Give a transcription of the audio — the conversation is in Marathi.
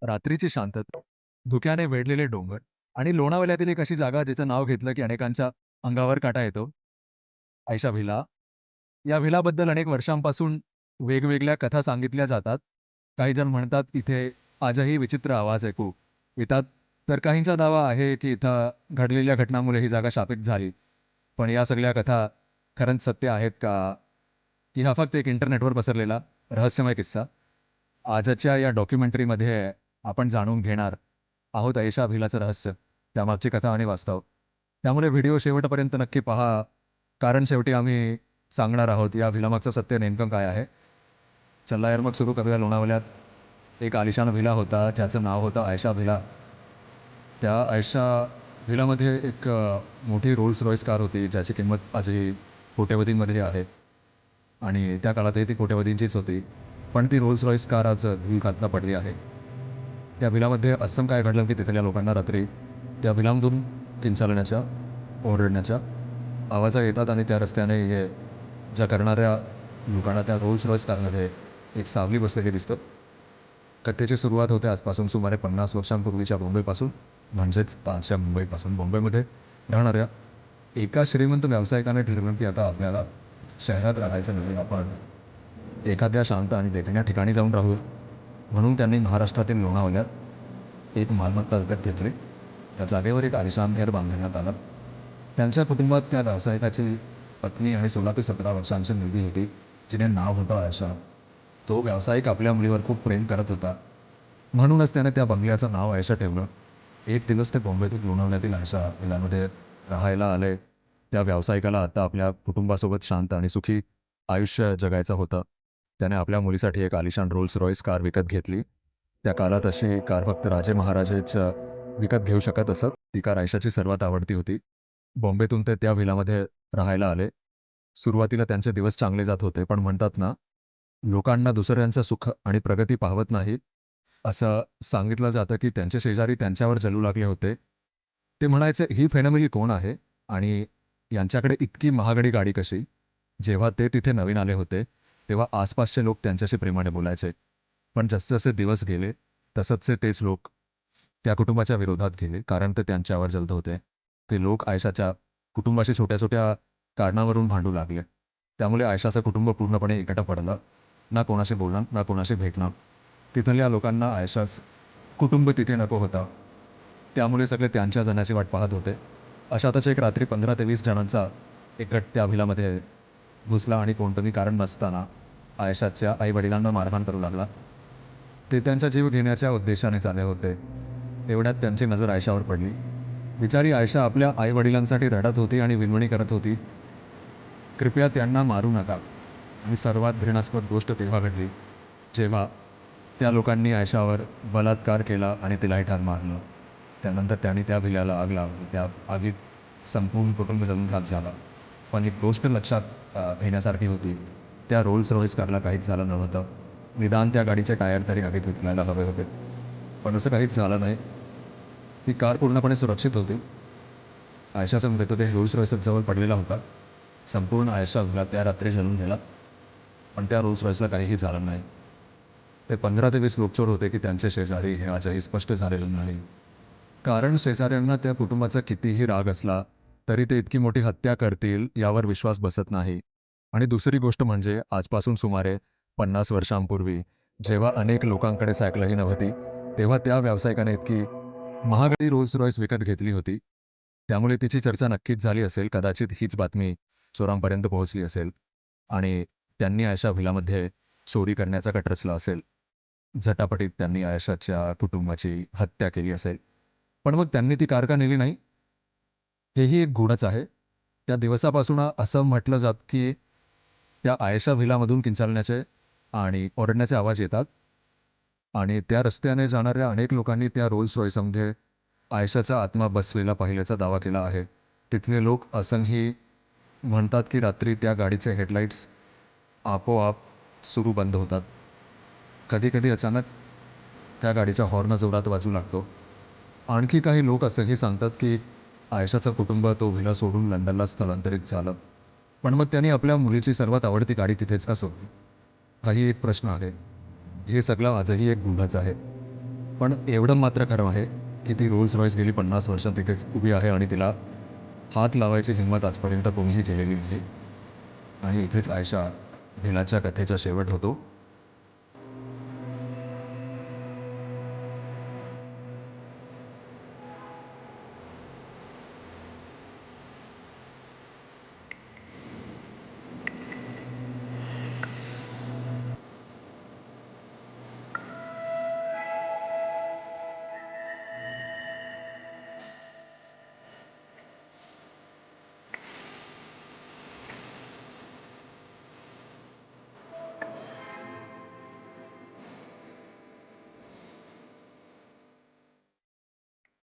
रात्रीची शांतता, धुक्याने वेढलेले डोंगर आणि लोणावळ्यातील एक अशी जागा जिचं नाव घेतलं की अनेकांच्या अंगावर काटा येतो. आयशा व्हिला. या व्हिलाबद्दल अनेक वर्षांपासून वेगवेगळ्या कथा सांगितल्या जातात. काही जण म्हणतात इथे आजही विचित्र आवाज ऐकू येतात, तर काहींचा दावा आहे की इथं घडलेल्या घटनांमुळे ही जागा शापित झाली. पण या सगळ्या कथा खरंच सत्य आहेत का, की हा फक्त एक इंटरनेटवर पसरलेला रहस्यमय किस्सा? आजच्या या डॉक्युमेंटरीमध्ये आपण जाणून घेणार आहोत आयशा व्हिलाचं रहस्य, त्यामागची कथा आणि वास्तव. त्यामुळे व्हिडिओ शेवटपर्यंत नक्की पहा, कारण शेवटी आम्ही सांगणार आहोत या व्हिलामागचं सत्य नेमकं काय आहे. चला यार, मग सुरू करूया. लोणावळ्यात एक आलिशान व्हिला होता, ज्याचं नाव होतं आयशा व्हिला. त्या आयशा व्हिलामध्ये एक मोठी रोल्स रॉईस कार होती, ज्याची किंमत आजही कोट्यवधींमध्ये आहे आणि त्या काळातही ती कोट्यवधींचीच होती. पण ती रोल्स रॉईस कार आज धूळखातला पडली आहे. त्या व्हिलामध्ये असं काय घडलं की तिथल्या लोकांना रात्री त्या व्हिलामधून किंचाळण्याच्या, ओरडण्याच्या आवाज येतात आणि त्या रस्त्याने हे ज्या करणाऱ्या लोकांना त्या रोल्स रॉईस कारमध्ये एक सावली बसलेली दिसतं. कथेची सुरुवात होते आजपासून सुमारे 50 वर्षांपूर्वीच्या मुंबईपासून, म्हणजेच आजच्या मुंबईपासून. मुंबईमध्ये राहणाऱ्या एका श्रीमंत व्यावसायिकाने ठरवलं की आता आपल्याला शहरात राहायचं नाही, आपण एखाद्या शांत आणि देखण्या ठिकाणी जाऊन राहू. म्हणून त्यांनी महाराष्ट्रातील लोणावळ्यात एक मालमत्ता विकत घेतली. त्या जागेवर एक आलिशान घर बांधण्यात आलं. त्यांच्या कुटुंबात त्या व्यावसायिकाची पत्नी आणि 16 ते 17 वर्षांची मुलगी होती, जिने नाव होतं आयशा. तो व्यावसायिक आपल्या मुलीवर खूप प्रेम करत होता, म्हणूनच त्याने त्या बंगल्याचं नाव आयशा ठेवलं. एक दिवस ते बॉम्बेतून लोणावळ्यातील आयशा व्हिलामध्ये राहायला आले. त्या व्यावसायिकाला आता आपल्या कुटुंबासोबत शांत आणि सुखी आयुष्य जगायचं होतं. त्याने आपल्या मुलीसाठी एक आलिशान रोल्स रॉईस कार विकत घेतली. त्या काळात अशी कार फक्त राजे महाराजेच विकत घेऊ शकत असत. ती कार आयशाची सर्वात आवडती होती. बॉम्बेतून ते त्या व्हिलामध्ये राहायला आले. सुरुवातीला त्यांचे दिवस चांगले जात होते, पण म्हणतात ना, लोकांना दुसऱ्यांचं सुख आणि प्रगती पाहवत नाही, असं सांगितलं जातं की त्यांचे शेजारी त्यांच्यावर जळू लागले होते. ते म्हणायचे, ही फॅमिली कोण आहे आणि यांच्याकडे इतकी महागडी गाडी कशी? जेव्हा ते तिथे नवीन आले होते, तेव्हा आसपासचे लोक त्यांच्याशी प्रेमाने बोलायचे. पण जसजसे दिवस गेले, तसतसे तेच लोक त्या कुटुंबाच्या विरोधात गेले, कारण ते त्यांच्यावर जळत होते. ते लोक आयशाच्या कुटुंबाशी छोट्या-छोट्या कारणावरून भांडू लागले. त्यामुळे आयशाचं कुटुंब पूर्णपणे एकटं पडलं. ना कोणाशी बोलणं, ना कोणाशी भेटणं. तिथल्या लोकांना आयशाचं कुटुंब तिथे नको होतं. त्यामुळे सगळे त्यांच्या जाण्याची वाट पाहत होते. अशातच एक रात्री 15 ते 20 जणांचा एक गट त्या व्हिलामध्ये घुसला आणि कोणतंही कारण नसताना आयशाच्या आई-वडिलांना मारहाण करू लागला. ते त्यांचा जीव घेण्याच्या उद्देशानेच आले होते. तेवढ्यात त्यांची नजर आयशावर पडली. बिचारी आयशा आपल्या आई-वडिलांसाठी रडत होती आणि विनवणी करत होती, कृपया त्यांना मारू नका. आणि सर्वात घृणास्पद गोष्ट तेव्हा घडली, जेव्हा त्या लोकांनी आयशावर बलात्कार केला आणि तिलाही ठार मारलं. त्यानंतर त्यांनी त्या व्हिल्याला आग लावली. त्या आगीत संपूर्ण कुटुंब जळून खाक झाला. पण एक गोष्ट लक्षात घेण्यासारखी होती, त्या रोल्स रॉईस कारला काहीच झालं नव्हतं. निदान त्या गाडीचे टायर तरी आगीत विझवायला हवे होते. पण असं काहीच झालं नाही. ती कार पूर्णपणे सुरक्षित होती. आयशाचा मृतदेह रोल्स रॉईसच्या जवळ पडलेला होता. संपूर्ण आयशा व्हिला त्या रात्री जळून गेला, पण त्या रोल्स रॉईसला काहीही झालं नाही. ते 15 ते 20 लोकचोर होते की त्यांचे शेजारी हे आजही स्पष्ट झालेलं नाही. कारण शेजाऱ्यांना त्या कुटुंबाचा कितीही राग असला, तरी ते इतकी मोठी हत्या करतील यावर विश्वास बसत नाही. आणि दुसरी गोष्ट म्हणजे आजपासून सुमारे 50 वर्षांपूर्वी, जेव्हा अनेक लोकांकडे सायकलही नव्हती, तेव्हा त्या व्यावसायिकाने इतकी महागडी रोल्स रॉईस विकत घेतली होती. त्यामुळे तिची चर्चा नक्कीच झाली असेल. कदाचित हीच बातमी चोरांपर्यंत पोहोचली असेल आणि त्यांनी आयशा व्हिलामध्ये चोरी करण्याचा कट रचला असेल. झटापटीत त्यांनी आयशाच्या कुटुंबाची हत्या केली असेल. पण मग त्यांनी ती कार का नेली नाही? हेही एक गूढच आहे. त्या दिवसापासून असं म्हटलं जातं की त्या आयशा व्हिलामधून किंचाळण्याचे आणि ओरडण्याचे आवाज येतात आणि त्या रस्त्याने जाणाऱ्या अनेक लोकांनी त्या रोल्स रॉईसमध्ये आयशाचा आत्मा बसलेला पाहिल्याचा दावा केला आहे. तिथले लोक असंही म्हणतात की रात्री त्या गाडीचे हेडलाईट्स आपोआप सुरू बंद होतात. कधी-कधी अचानक त्या गाडीचा हॉर्न जोरात वाजू लागतो. आणखी काही लोक असंही सांगतात की आयशाचं कुटुंब तो व्हिला सोडून लंडनला स्थलांतरित झालं. पण मग त्यांनी आपल्या मुलीची सर्वात आवडती गाडी तिथेच का सोडली? हाही एक प्रश्न आहे. हे सगळं आजही एक गुन्हाच आहे. पण एवढं मात्र खरं आहे की ती रोल्स रॉईस गेली 50 वर्ष तिथेच उभी आहे आणि तिला हात लावायची हिंमत आजपर्यंत कोणीही केलेली नाही. आणि इथेच आयशा भिलाच्या कथेचा शेवट होतो.